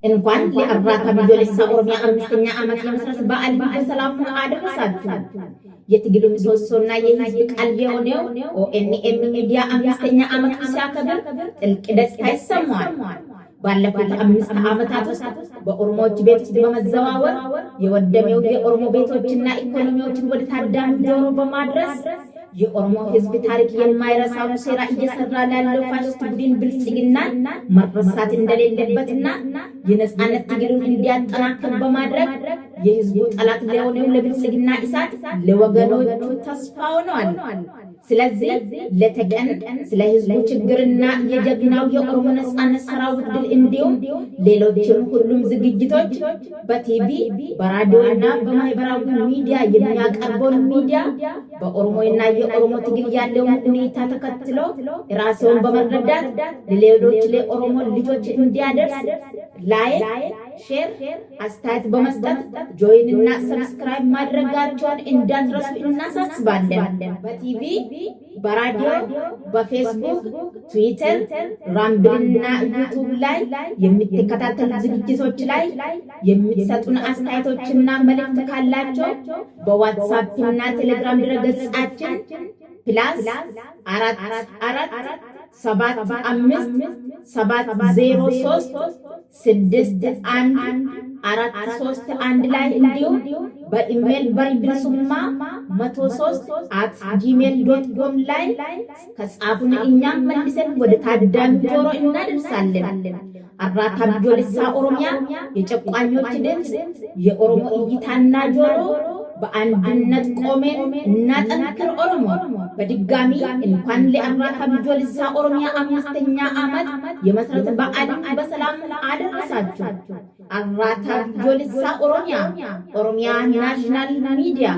እንኳን ለአራታ ቢጆለሳ ኦሮሚያ አምስተኛ ዓመት የመስረት በዓል በሰላም አደረሳችሁ። የትግሉ ምሰሶና የህዝብ ቀልብ የሆነው ኦኤንኤም ሚዲያ አምስተኛ ዓመት ሲያከብር ጥልቅ ደስታ ይሰማል። ባለፉት 5 ዓመታት ውስጥ በኦሮሞዎች ቤት ውስጥ በመዘዋወር የወደመው የኦሮሞ ቤቶችና ኢኮኖሚዎችን ወደ ታዳሚ ጆሮ በማድረስ የኦሮሞ ህዝብ ታሪክ የማይረሳው ሴራ እየሰራ ላለው ፋሽስት ቡድን ብልጽግና መረሳት እንደሌለበትና የነጻነት ትግሉን እንዲያጠናክር በማድረግ የህዝቡ ጠላት ለሆነው ለብልጽግና እሳት ለወገኖቹ ተስፋ ሆኗል። ስለዚህ ለተቀን ስለ ህዝቡ ችግርና የጀግናው የኦሮሞ ነጻነት ሰራዊት ድል እንዲሁም ሌሎችም ሁሉም ዝግጅቶች በቲቪ በራዲዮና በማህበራዊ ሚዲያ የሚያቀርበው ሚዲያ በኦሮሞና የኦሮሞ ትግል ያለውን ሁኔታ ተከትሎ ራስውን በመረዳት ለሌሎች ለኦሮሞ ልጆች እንዲያደርስ ላይክ፣ ሼር፣ አስተያየት በመስጠት ጆይንና ሰብስክራይብ ማድረጋቸውን እንዳትረሱ እናሳስባለን። በቲቪ በራዲዮ በፌስቡክ ትዊተር ራምብልና ዩቲዩብ ላይ የምትከታተሉ ዝግጅቶች ላይ የምትሰጡን አስተያየቶችና መልእክት ካላችሁ በዋትስአፕና ቴሌግራም ድረገጻችን +4477036141 ላይ እንዲሁም በኢሜል በሪብልሱማ 103@gmail.com ላይ ከጻፉን እኛም መልሰን ወደ ታዳሚ ጆሮ እናደርሳለን። አራታ ቢጆለሳ ኦሮሚያ የጨቋኞች ድምፅ፣ የኦሮሞ እይታና ጆሮ፣ በአንድነት ቆመን እናጠንክር ኦሮሞ። በድጋሚ እንኳን ለአራታ ቢጆለሳ ኦሮሚያ አምስተኛ ዓመት የመስረት በዓል በሰላም አደረሳችሁ። አራታ ቢጆለሳ ኦሮሚያ ናሽናል ሚዲያ